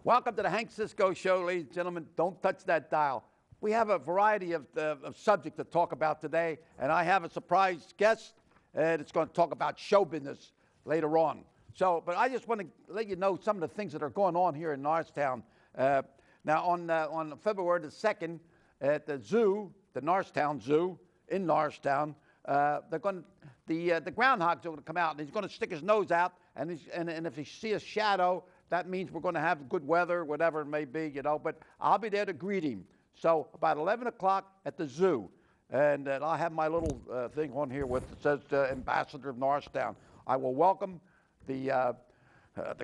Welcome to the Hank Cisco Show, ladies and gentlemen. Don't touch that dial. We have a variety of subjects to talk about today, and I have a surprise guest, and it's going to talk about show business later on. But I just want to let you know some of the things that are going on here in Norristown. Now, on February the 2nd, at the zoo, the Norristown Zoo in Norristown, the groundhog's going to come out, and he's going to stick his nose out, and if he sees a shadow, that means we're going to have good weather, whatever it may be, but I'll be there to greet him. So about 11 o'clock at the zoo, and I'll have my little thing on here with it says Ambassador of Norristown. I will welcome the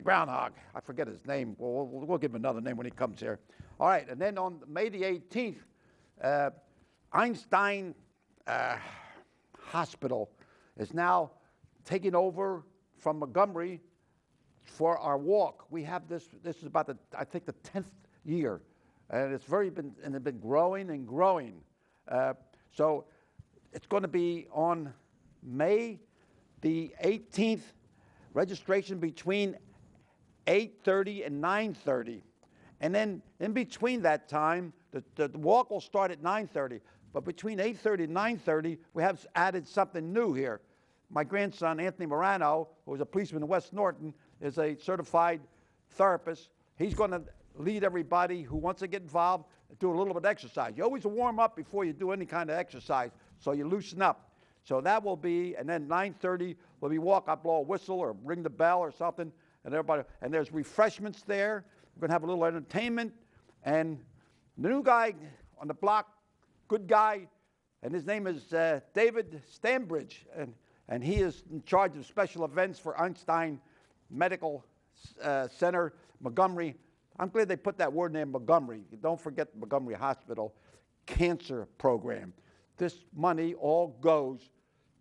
groundhog. I forget his name. We'll give him another name when he comes here. All right, and then on May the 18th, Einstein Hospital is now taking over from Montgomery for our walk. We have this is about I think the 10th year, and it's been growing and growing. So it's going to be on May the 18th, registration between 8:30 and 9:30. And then in between that time, the walk will start at 9:30, but between 8:30 and 9:30, we have added something new here. My grandson, Anthony Morano, who is a policeman in West Norton, is a certified therapist. He's going to lead everybody who wants to get involved, do a little bit of exercise. You always warm up before you do any kind of exercise, so you loosen up. So that will be, and then 9:30 will be walk. I blow a whistle or ring the bell or something, and everybody. And there's refreshments there. We're going to have a little entertainment, and the new guy on the block, good guy, and his name is David Stambridge, and he is in charge of special events for Einstein Medical Center, Montgomery. I'm glad they put that word name, Montgomery. Don't forget the Montgomery Hospital cancer program. This money all goes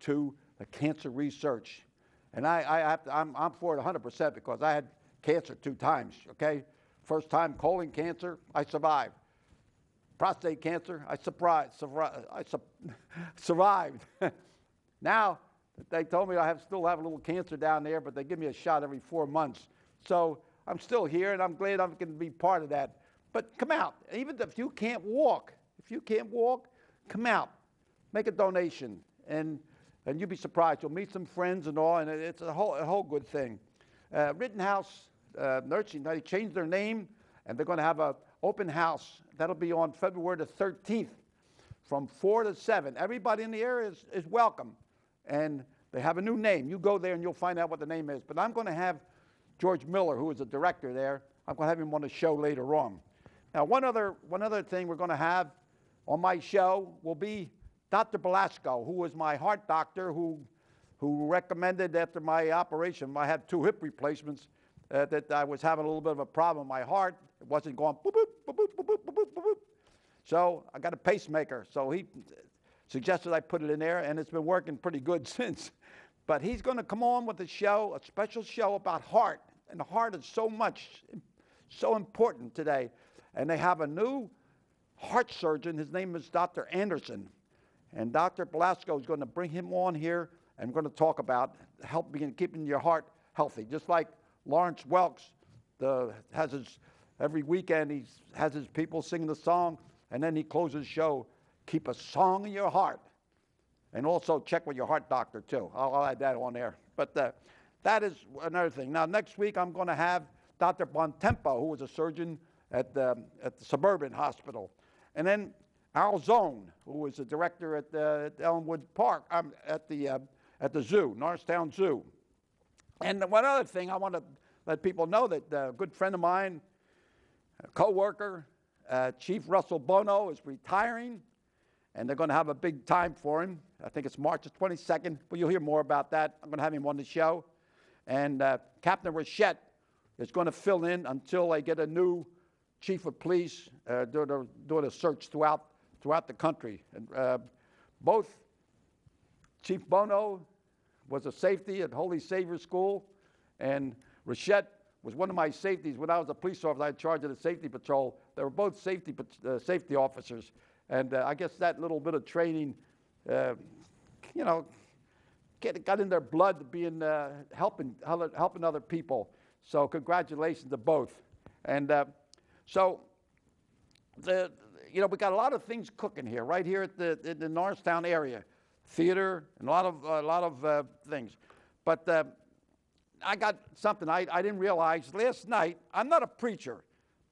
to the cancer research. And I'm for it 100% because I had cancer 2 times, okay? First time colon cancer, I survived. Prostate cancer, I survived. Now, they told me I still have a little cancer down there, but they give me a shot every 4 months. So I'm still here, and I'm glad I'm going to be part of that. But come out. Even if you can't walk, come out. Make a donation, and you'll be surprised. You'll meet some friends and all, and it's a whole good thing. Rittenhouse Nursing, they changed their name, and they're going to have an open house. That'll be on February the 13th from 4 to 7. Everybody in the area is welcome. And they have a new name. You go there and you'll find out what the name is. But I'm going to have George Miller, who is the director there. I'm going to have him on the show later on. Now, one other thing we're going to have on my show will be Dr. Belasco, who was my heart doctor, who recommended after my operation. I had 2 hip replacements that I was having a little bit of a problem with my heart. It wasn't going boop, boop, boop, boop, boop, boop, boop, boop, boop. So I got a pacemaker. So he suggested I put it in there, and it's been working pretty good since. But he's going to come on with a show, a special show about heart. And the heart is so important today. And they have a new heart surgeon. His name is Dr. Anderson. And Dr. Belasco is going to bring him on here, and we're going to talk about keeping your heart healthy. Just like Lawrence Welks every weekend he has his people sing the song, and then he closes the show, keep a song in your heart. And also check with your heart doctor, too. I'll add that on there. But that is another thing. Now, next week, I'm going to have Dr. Bontempo, who was a surgeon at the Suburban Hospital. And then Al Zone, who was the director at Elmwood Park, at the zoo, Norristown Zoo. And one other thing I want to let people know that a good friend of mine, a co-worker, Chief Russell Bono, is retiring. And they're going to have a big time for him. I think it's March the 22nd, but you'll hear more about that. I'm going to have him on the show. And Captain Rochette is going to fill in until they get a new chief of police doing a search throughout the country. And both Chief Bono was a safety at Holy Savior School, and Rochette was one of my safeties. When I was a police officer, I had charge of the safety patrol. They were both safety officers. And I guess that little bit of training, you know, got in their blood, being helping other people. So congratulations to both. And so, you know, we got a lot of things cooking here, right here at in the Norristown area, theater and a lot of things. But I got something I didn't realize last night. I'm not a preacher,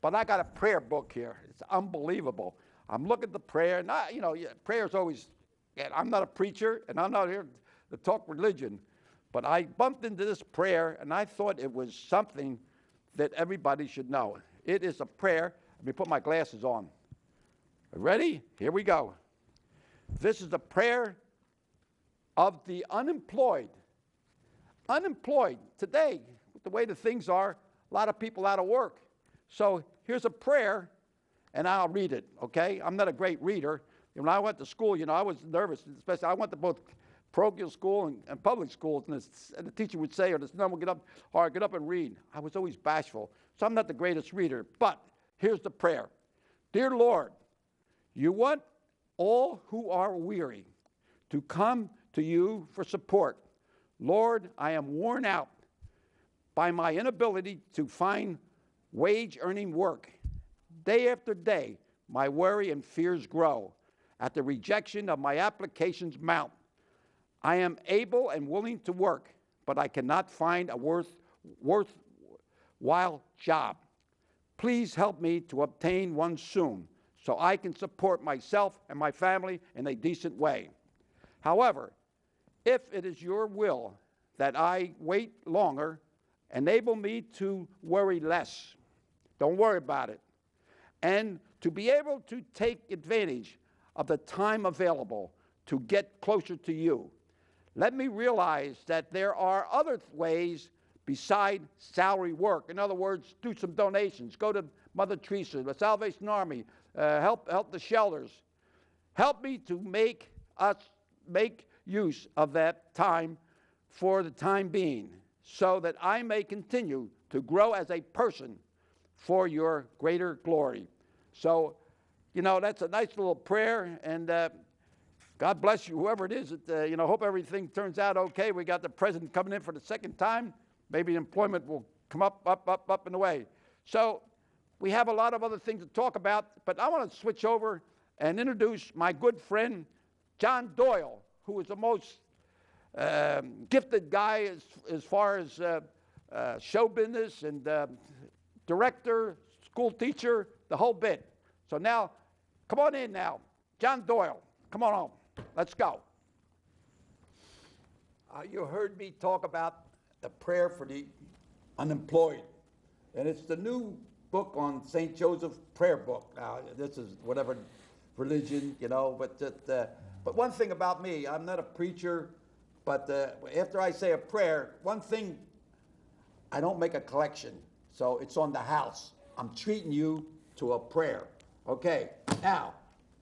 but I got a prayer book here. It's unbelievable. I'm looking at the prayer, and you know, prayer's always. I'm not a preacher, and I'm not here to talk religion, but I bumped into this prayer, and I thought it was something that everybody should know. It is a prayer. Let me put my glasses on. Ready? Here we go. This is a prayer of the unemployed. Unemployed today, with the way the things are, a lot of people out of work. So here's a prayer, and I'll read it, okay? I'm not a great reader. When I went to school, you know, I was nervous, especially I went to both parochial school and public schools, and the teacher would say, or the son would get up and read. I was always bashful, so I'm not the greatest reader. But here's the prayer. Dear Lord, you want all who are weary to come to you for support. Lord, I am worn out by my inability to find wage-earning work. Day after day, my worry and fears grow. At the rejection of my applications mount. I am able and willing to work, but I cannot find a worthwhile job. Please help me to obtain one soon so I can support myself and my family in a decent way. However, if it is your will that I wait longer, enable me to worry less. Don't worry about it. And to be able to take advantage of the time available to get closer to you. Let me realize that there are other ways beside salary work. In other words, do some donations. Go to Mother Teresa, the Salvation Army, help the shelters. Help me to make use of that time for the time being so that I may continue to grow as a person for your greater glory. So, you know, that's a nice little prayer, and God bless you, whoever it is. You know, hope everything turns out okay. We got the president coming in for the second time. Maybe employment will come up and away. So we have a lot of other things to talk about, but I want to switch over and introduce my good friend, John Doyle, who is the most gifted guy as far as show business and director, school teacher, the whole bit. So now, come on in now. John Doyle, come on home. Let's go. You heard me talk about the prayer for the unemployed. And it's the new book on St. Joseph's prayer book. Now, this is whatever religion, you know, but one thing about me, I'm not a preacher, but after I say a prayer, one thing, I don't make a collection. So it's on the house. I'm treating you to a prayer. Okay, now,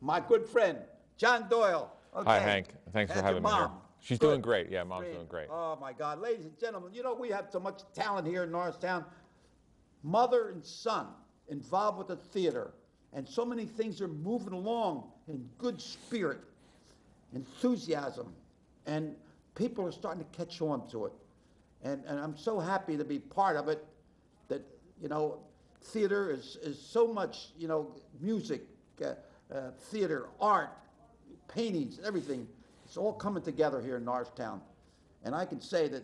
my good friend, John Doyle. Okay. Hi, Hank. Thanks for having me here. She's doing great. Yeah, Mom's doing great. Oh, my God. Ladies and gentlemen, you know, we have so much talent here in Norristown. Mother and son involved with the theater. And so many things are moving along in good spirit, enthusiasm. And people are starting to catch on to it. And I'm so happy to be part of it that, you know, theater is so much, you know, music, theater, art, paintings, everything. It's all coming together here in Norristown. And I can say that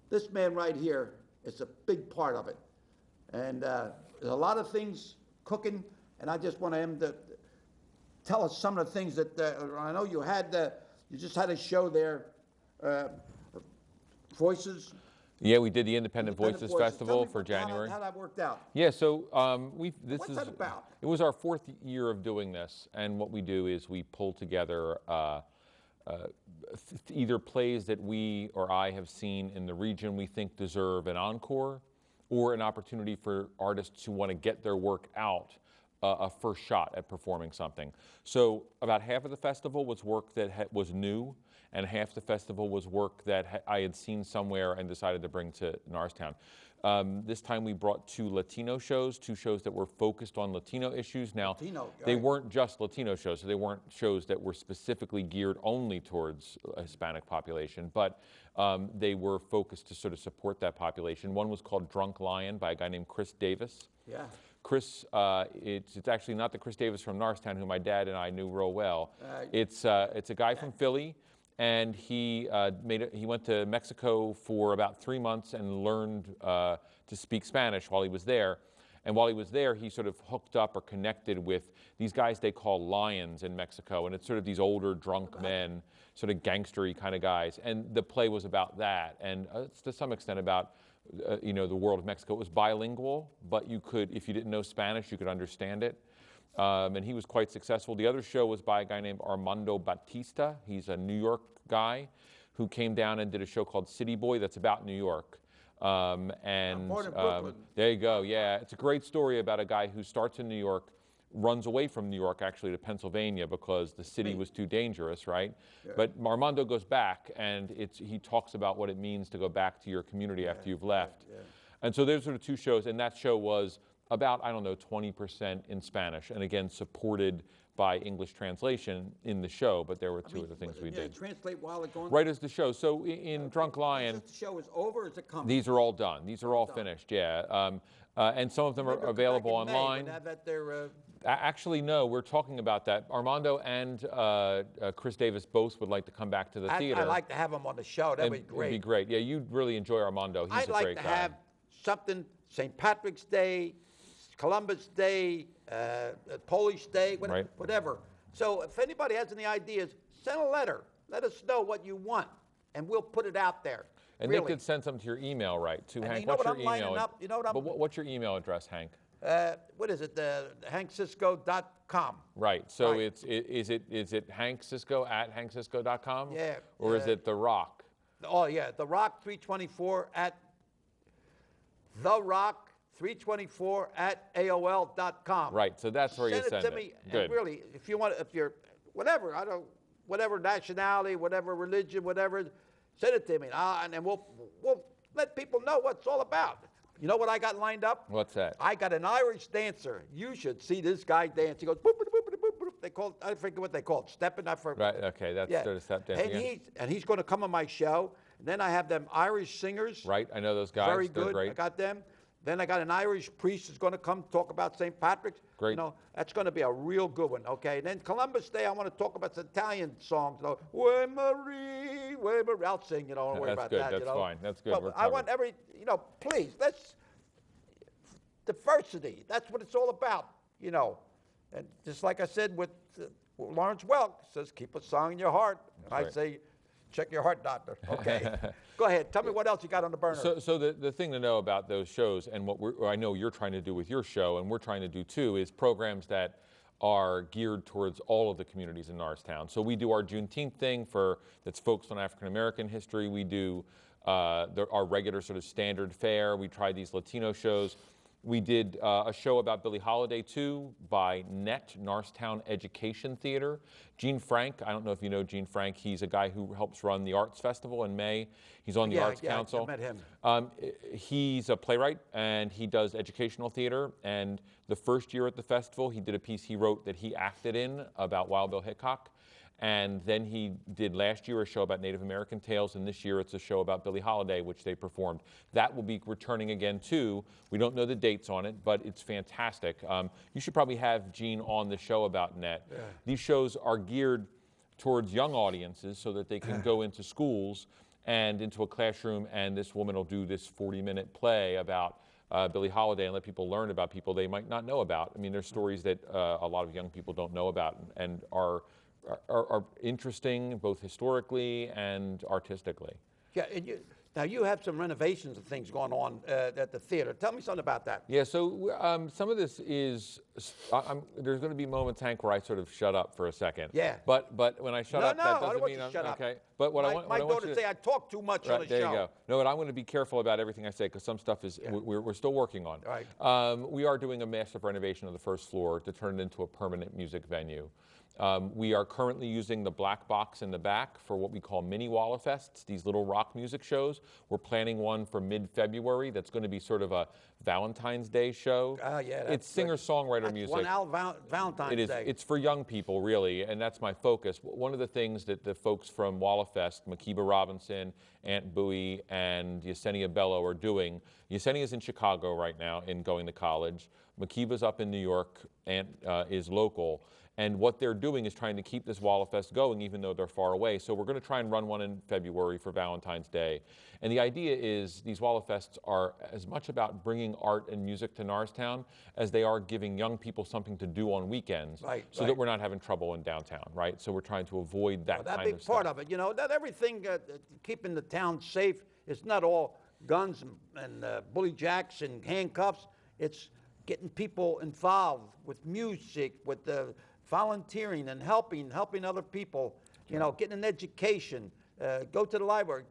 this man right here is a big part of it. And there's a lot of things cooking, and I just want him to tell us some of the things that I know you just had a show there, Voices. Yeah, we did the Independent Voices Festival for January. How that worked out? Yeah, so What's that about? It was our 4th year of doing this, and what we do is we pull together either plays that we or I have seen in the region we think deserve an encore, or an opportunity for artists who want to get their work out a first shot at performing something. So about half of the festival was work that was new, and half the festival was work that I had seen somewhere and decided to bring to Norristown. This time we brought 2 Latino shows, 2 shows that were focused on Latino issues. Now, Latino, they right. weren't just Latino shows, so they weren't shows that were specifically geared only towards a Hispanic population, but they were focused to sort of support that population. One was called Drunk Lion by a guy named Chris Davis. Yeah. Chris, it's actually not the Chris Davis from Norristown who my dad and I knew real well. It's a guy from Philly, and he went to Mexico for about 3 months and learned to speak Spanish while he was there. And while he was there, he sort of hooked up or connected with these guys they call lions in Mexico, and it's sort of these older drunk men, sort of gangstery kind of guys. And the play was about that, and it's to some extent about you know, the world of Mexico. It was bilingual, but you could, if you didn't know Spanish, you could understand it. And he was quite successful. The other show was by a guy named Armando Batista. He's a New York guy who came down and did a show called City Boy that's about New York. I'm born in Brooklyn. There you go, yeah. It's a great story about a guy who starts in New York, runs away from New York actually to Pennsylvania because the city was too dangerous, right? Yeah. But Armando goes back, and he talks about what it means to go back to your community after you've left. Yeah. And so there's sort of 2 shows, and that show was about, I don't know, 20% in Spanish, and again, supported by English translation in the show, but there were 2 other things we did. Translate while it's going? Right as the show. So in Drunk Lion... The show is over, or is it coming? These are all done. These are all finished, yeah. And some of them are available online. May, that they're, Actually, no, we're talking about that. Armando and Chris Davis both would like to come back to the theater. I'd like to have them on the show. That'd be great. It'd be great. Yeah, you'd really enjoy Armando. He's a great guy. I'd like to have something, St. Patrick's Day, Columbus Day, Polish Day, whatever. So if anybody has any ideas, send a letter. Let us know what you want, and we'll put it out there. And really. They could send something to your email, right? To and Hank. You know what's your email? You know what I'm. But what's your email address, Hank? What is it? HankCisco.com. Right. So right. Is it HankCisco@HankCisco.com? Yeah. Or is it The Rock? Oh yeah, The Rock 324 at The Rock 324 at AOL.com. Right. So that's where you send it. Send it to me. Good. And really, if you want, if you're whatever, whatever nationality, whatever religion, whatever, send it to me, and then we'll let people know what it's all about. You know what I got lined up? What's that? I got an Irish dancer. You should see this guy dance. He goes, boop, boop, boop, boop, boop. They call it, I forget what they call it, stepping. I forget. Right, okay, that's sort of step dancing. And he's going to come on my show. And then I have them Irish singers. Right, I know those guys. Very They're good. Great. I got them. Then I got an Irish priest who's going to come talk about St. Patrick's. Great. You know, that's going to be a real good one, okay? And then Columbus Day, I want to talk about some Italian songs. You know, Way Marie, Way Marie. I'll sing, you know, don't worry about that. That's fine. That's good. But I want you know, please, let's, diversity, that's what it's all about, you know. And just like I said with Lawrence Welk, says, keep a song in your heart. And I say, check your heart, doctor. Okay. Go ahead. Tell me what else you got on the burner. So the thing to know about those shows, and what I know you're trying to do with your show, and we're trying to do too, is programs that are geared towards all of the communities in Norristown. So we do our Juneteenth thing that's focused on African American history. We do our regular sort of standard fare. We try these Latino shows. We did a show about Billie Holiday, too, by NET, Norristown Education Theater. Gene Frank, I don't know if you know Gene Frank. He's a guy who helps run the Arts Festival in May. He's on the Arts Council. I met him. He's a playwright, and he does educational theater. And the first year at the festival, he did a piece he wrote that he acted in about Wild Bill Hickok. And then he did last year a show about Native American tales, and this year it's a show about Billie Holiday, which they performed. That will be returning again too. We don't know the dates on it, but it's fantastic. You should probably have Gene on the show about NET. Yeah. These shows are geared towards young audiences so that they can go into schools and into a classroom, and this woman will do this 40-minute play about Billie Holiday and let people learn about people they might not know about. I mean, there's stories that a lot of young people don't know about and are interesting both historically and artistically. Yeah, and now you have some renovations and things going on at the theater. Tell me something about that. Yeah, so some of this is There's going to be moments, Hank, where I sort of shut up for a second. Yeah. But when I shut up, that I don't doesn't want mean you to I'm shut up. okay. But what my daughter say I talk too much on the there show. you go. No, but I'm going to be careful about everything I say because some stuff is we're still working on. Right. We are doing a massive renovation of the first floor to turn it into a permanent music venue. We are currently using the black box in the back for what we call mini Wallafests, these little rock music shows. We're planning one for mid-February that's going to be sort of a Valentine's Day show. Yeah, it's singer-songwriter music. One Valentine's Day. It's for young people, really, and that's my focus. One of the things that the folks from Wallafest, Makiba Robinson, Aunt Bowie, and Yesenia Bello are doing, Yesenia's in Chicago right now in going to college. Makiba's up in New York, Aunt is local. And what they're doing is trying to keep this Wallafest going even though they're far away. So we're going to try and run one in February for Valentine's Day. And the idea is these Wallafests are as much about bringing art and music to Norristown as they are giving young people something to do on weekends so that we're not having trouble in downtown, right? So we're trying to avoid that kind of stuff. That big part of it, you know, that everything keeping the town safe is not all guns and bully jacks and handcuffs. It's getting people involved with music, with the volunteering and helping other people, you know, getting an education, go to the library,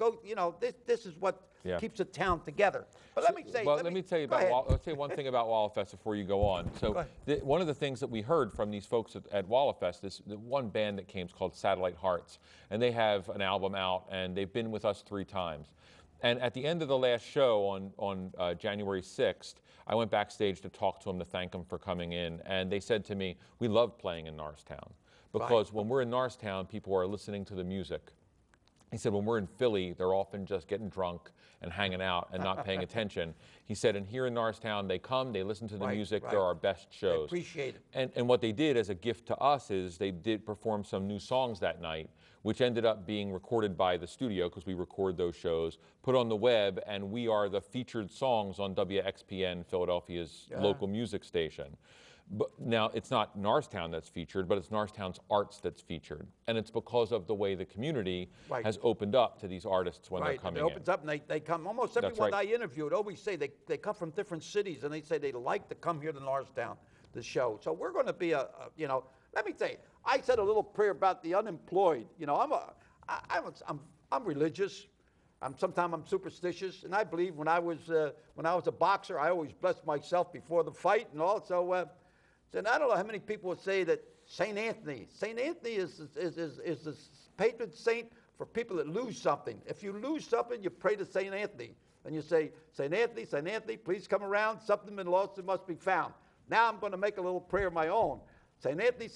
this is what keeps the town together. But let me say, let me tell you about, I'll tell you one thing about Wallafest before you go on. So one of the things that we heard from these folks at Wallafest is the one band that came called Satellite Hearts, and they have an album out, and they've been with us 3 times. And at the end of the last show on January 6th, I went backstage to talk to them to thank them for coming in. And they said to me, we love playing in Norristown because when we're in Norristown, people are listening to the music. He said, when we're in Philly, they're often just getting drunk and hanging out and not paying attention. He said, and here in Norristown, they come, they listen to the music, they're our best shows. I appreciate it. And what they did as a gift to us is they did perform some new songs that night, which ended up being recorded by the studio because we record those shows, put on the web, and we are the featured songs on WXPN, Philadelphia's local music station. But now, it's not Norristown that's featured, but it's Norristown's arts that's featured. And it's because of the way the community has opened up to these artists when they're coming in. It opens up and they come. Almost everyone I interviewed always say they come from different cities and they say they like to come here to Norristown to show. So we're going to be you know, let me tell you, I said a little prayer about the unemployed. You know, I'm religious. Sometimes I'm superstitious, and I believe when I was a boxer, I always blessed myself before the fight and all. So I don't know how many people would say that St. Anthony is the patron saint for people that lose something. If you lose something, you pray to St. Anthony. And you say, St. Anthony, please come around. Something been lost that must be found. Now I'm going to make a little prayer of my own. St. Anthony,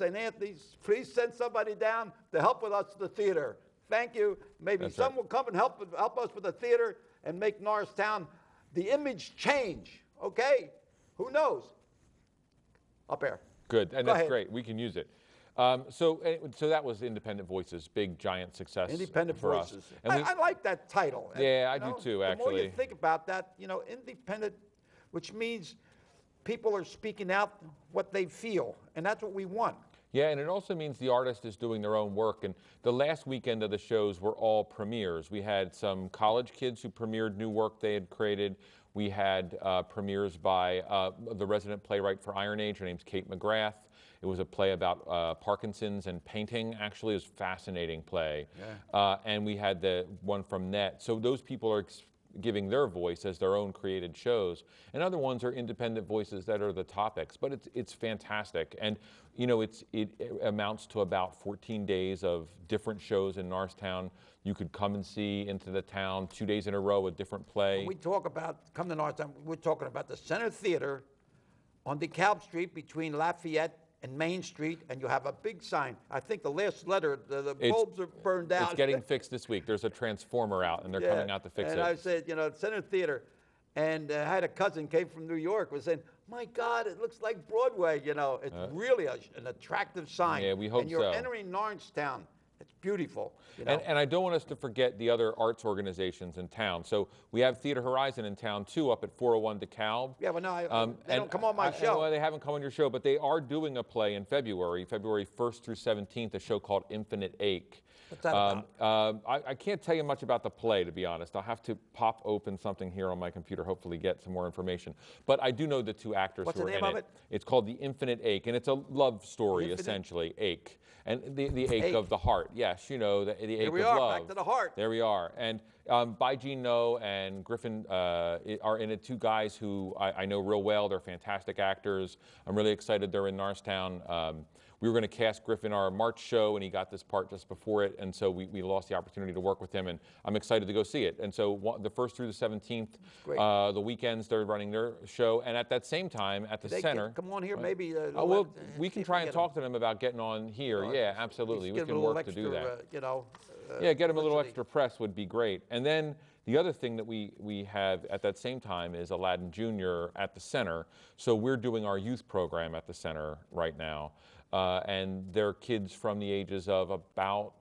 please send somebody down to help with us at the theater. Thank you. Maybe some will come and help us with the theater and make Norristown the image change. Okay? Who knows? Up there. Good, and that's great. We can use it. So that was Independent Voices, big, giant success Independent for Voices. us. And I like that title. Yeah, I do too, actually. The more you think about that, you know, independent, which means people are speaking out what they feel, and that's what we want. Yeah, and it also means the artist is doing their own work. And the last weekend of the shows were all premieres. We had some college kids who premiered new work they had created. We had premieres by the resident playwright for Iron Age. Her name's Kate McGrath. It was a play about Parkinson's and painting. Actually, it was a fascinating play. Yeah. And we had the one from Net. So those people are giving their voice as their own created shows. And other ones are independent voices that are the topics. But it's fantastic. And, you know, it amounts to about 14 days of different shows in Norristown. You could come and see into the town 2 days in a row, a different play. When we talk about, come to Norristown, we're talking about the Center Theater on DeKalb Street between Lafayette and Main Street, and you have a big sign. I think the last letter, the bulbs are burned out. It's getting fixed this week. There's a transformer out, and they're coming out to fix it. And I said, you know, Center Theater, and I had a cousin came from New York, was saying, my God, it looks like Broadway, you know. It's really an attractive sign. Yeah, we hope so. And you're entering Norristown. It's beautiful. You know? And I don't want us to forget the other arts organizations in town. So we have Theater Horizon in town too, up at 401 DeKalb. Yeah, but no, they don't come on my show. Well, they haven't come on your show, but they are doing a play in February 1st through 17th, a show called Infinite Ache. What's that about? I can't tell you much about the play, to be honest. I'll have to pop open something here on my computer, hopefully get some more information. But I do know the two actors What's who the are name in of it. it? It's called The Infinite Ache, and it's a love story, Infinite? essentially, ache. And the ache Ache. of the heart. Yes, you know, the ache Here of we are, love. back to the heart. There we are. And Bai Jean No and Griffin are in it, two guys who I know real well. They're fantastic actors. I'm really excited they're in Norristown. We were going to cast Griffin our March show, and he got this part just before it, and so we lost the opportunity to work with him, and I'm excited to go see it. And so the 1st through the 17th, the weekends, they're running their show, and at that same time, at the center... Come on here, maybe... well, we can try and talk to them about getting on here. Yeah, absolutely. We can work extra, to do that. You know, yeah, get them a little extra press would be great. And then the other thing that we have at that same time is Aladdin Jr. at the center. So we're doing our youth program at the center right now. And they're kids from the ages of about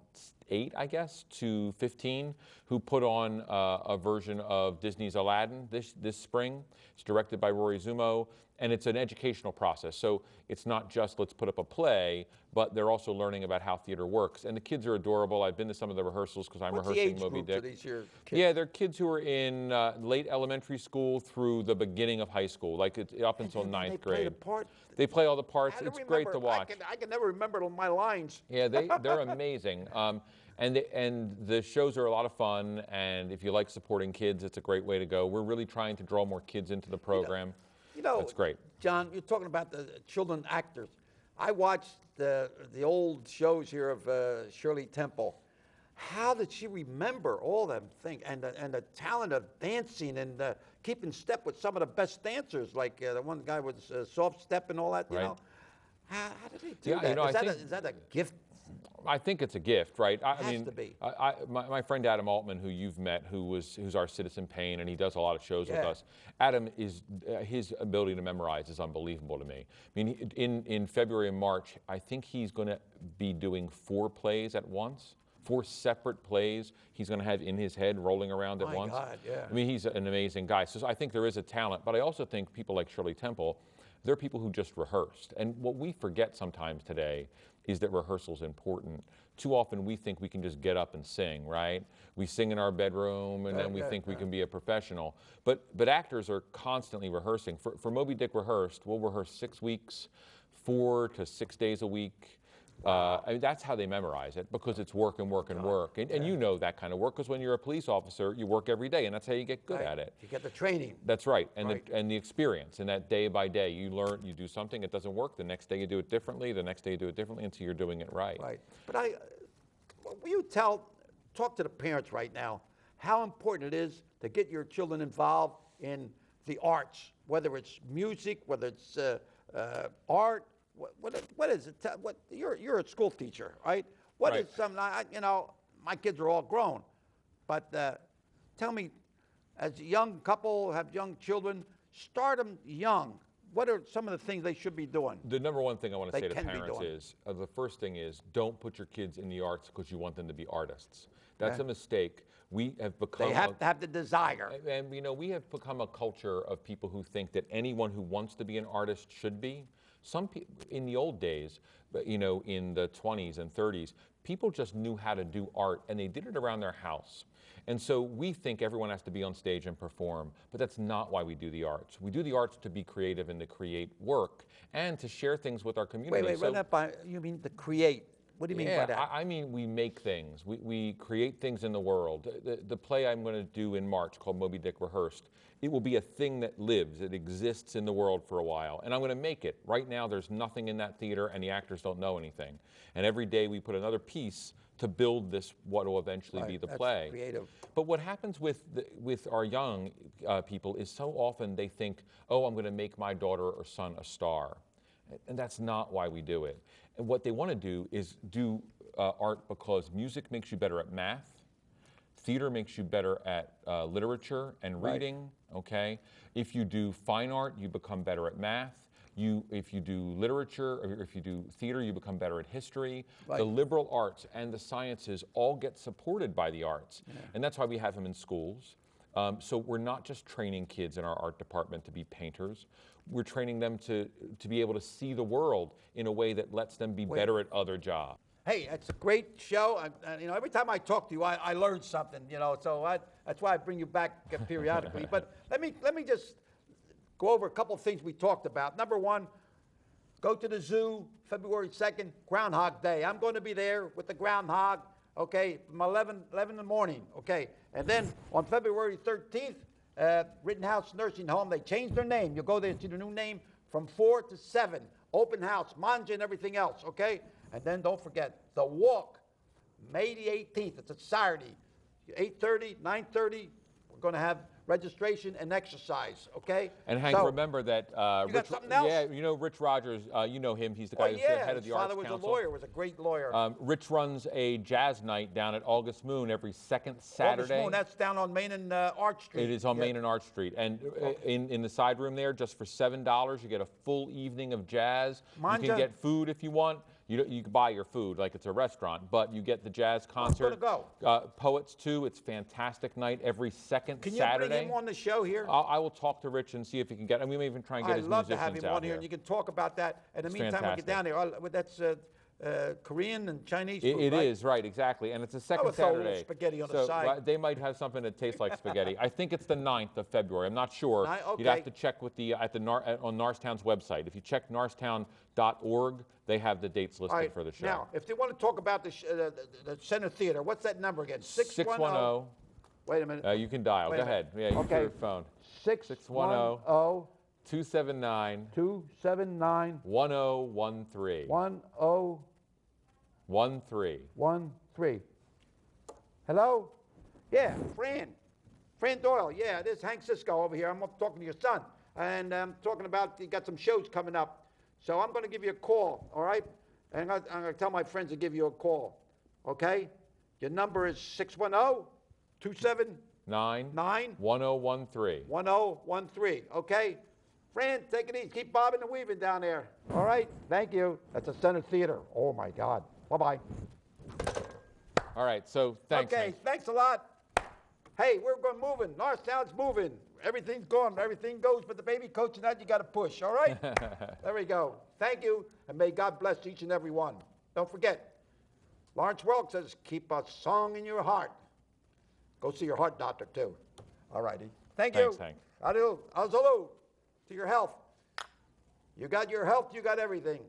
8, I guess, to 15 who put on a version of Disney's Aladdin this spring. It's directed by Rory Zumo, and it's an educational process. So it's not just let's put up a play, but they're also learning about how theater works. And the kids are adorable. I've been to some of the rehearsals because I'm rehearsing Moby Dick. These here kids? Yeah, they're kids who are in late elementary school through the beginning of high school, like it's up until ninth grade. Play the part? They play all the parts. It's great to watch. I can never remember my lines. Yeah, they're amazing. And the shows are a lot of fun, and if you like supporting kids, it's a great way to go. We're really trying to draw more kids into the program. You know, that's great. John, you're talking about the children actors. I watched the old shows here of Shirley Temple. How did she remember all them things and the talent of dancing and keeping step with some of the best dancers, like the one guy with soft step and all that? You know, how did they do that? You know, Is that a gift? I think it's a gift, right? It has to be. My friend Adam Altman, who you've met, who's our Citizen Payne, and he does a lot of shows with us. Adam is his ability to memorize is unbelievable to me. I mean, in February and March, I think he's going to be doing 4 plays at once. 4 separate plays he's going to have in his head rolling around at once. My God, yeah. I mean, he's an amazing guy. So I think there is a talent, but I also think people like Shirley Temple, they're people who just rehearsed. And what we forget sometimes today is that rehearsal's important. Too often we think we can just get up and sing, right? We sing in our bedroom and then we think we can be a professional. But actors are constantly rehearsing. For Moby Dick Rehearsed, we'll rehearse 6 weeks, 4 to 6 days a week. I mean, that's how they memorize it, because it's work and work and work. And you know that kind of work, because when you're a police officer, you work every day, and that's how you get good at it. You get the training. That's right, and the experience, and that day by day, you learn, you do something, it doesn't work, the next day you do it differently, the next day you do it differently, until you're doing it right. Right. But will you talk to the parents right now, how important it is to get your children involved in the arts, whether it's music, whether it's art. What is it? You're a school teacher, right? What is something? You know, my kids are all grown, but tell me, as a young couple have young children, start them young. What are some of the things they should be doing? The number one thing I want to say to parents is, the first thing is, don't put your kids in the arts because you want them to be artists. That's a mistake. We have become... They have to have the desire. And, you know, we have become a culture of people who think that anyone who wants to be an artist should be. Some people, in the old days, you know, in the 20s and 30s, people just knew how to do art, and they did it around their house. And so we think everyone has to be on stage and perform, but that's not why we do the arts. We do the arts to be creative and to create work and to share things with our community. Wait, run that by, you mean to create? What do you mean by that? I mean, we make things. We create things in the world. The play I'm going to do in March, called Moby Dick Rehearsed, it will be a thing that lives. It exists in the world for a while, and I'm going to make it. Right now, there's nothing in that theater, and the actors don't know anything. And every day we put another piece to build this, what will eventually be the play. Creative. But what happens with our young people is so often they think, oh, I'm going to make my daughter or son a star. And that's not why we do it. And what they want to do is do art because music makes you better at math, theater makes you better at literature and reading, okay? If you do fine art, you become better at math. If you do literature, or if you do theater, you become better at history. Right. The liberal arts and the sciences all get supported by the arts. Yeah. And that's why we have them in schools. So we're not just training kids in our art department to be painters. We're training them to be able to see the world in a way that lets them be better at other jobs. Hey, it's a great show. You know, every time I talk to you, I learn something. You know, so that's why I bring you back periodically. But let me just go over a couple of things we talked about. Number one, go to the zoo February 2nd, Groundhog Day. I'm going to be there with the groundhog. Okay, from 11 in the morning. Okay, and then on February 13th. Rittenhouse Nursing Home, they changed their name. You'll go there and see the new name from 4 to 7. Open house, manja and everything else, okay? And then don't forget, the walk, May the 18th. It's a Saturday, 8:30, 9:30. We're going to have registration and exercise, okay? And Hank, remember that you got something else? Yeah, you know Rich Rogers, you know him. He's the guy who's the head of the Arts Council. His father was a lawyer, was a great lawyer. Rich runs a jazz night down at August Moon every second Saturday. August Moon, that's down on Main and Arch Street. It is on Main and Arch Street. And in the side room there, just for $7, you get a full evening of jazz. Manja. You can get food if you want. You can buy your food like it's a restaurant, but you get the jazz concert. I'm going to go. Poets too. It's a fantastic night every second Saturday. Can you bring him on the show here? I will talk to Rich and see if he can get. And we may even try and get his musicians out here. I'd love to have him on here, and you can talk about that. In the meantime, we'll get down there. That's Korean and Chinese food, It right? is, right, exactly. And it's a second throw a Saturday. little spaghetti on the side. They might have something that tastes like spaghetti. I think it's the 9th of February. I'm not sure. Okay. You'd have to check with on Norristown's website. If you check norristown.org, they have the dates listed for the show. Now, if they want to talk about the Center Theater, what's that number again? 610. Wait a minute. You can dial. Go ahead. Yeah, you can your phone. 610 279 279 1013. 1013. Hello? Yeah, Fran Doyle. Yeah, this is Hank Cisco over here. I'm talking to your son. And I'm talking about, you got some shows coming up. So I'm going to give you a call, all right? And I'm going to tell my friends to give you a call, okay? Your number is 610-279 1013. 1013, okay? Fran, take it easy. Keep bobbing and weaving down there. All right? Thank you. That's the Center Theater. Oh, my God. Bye-bye. All right, so thanks. Okay, Hank. thanks a lot. Hey, we're going moving. Norristown's moving. Everything's going. Everything goes, but the baby coach and that, you got to push, all right? There we go. Thank you, and may God bless each and every one. Don't forget, Lawrence Welk says, keep a song in your heart. Go see your heart doctor, too. All righty. Thank you. Thanks, Hank. Adieu. Hello to your health. You got your health, you got everything.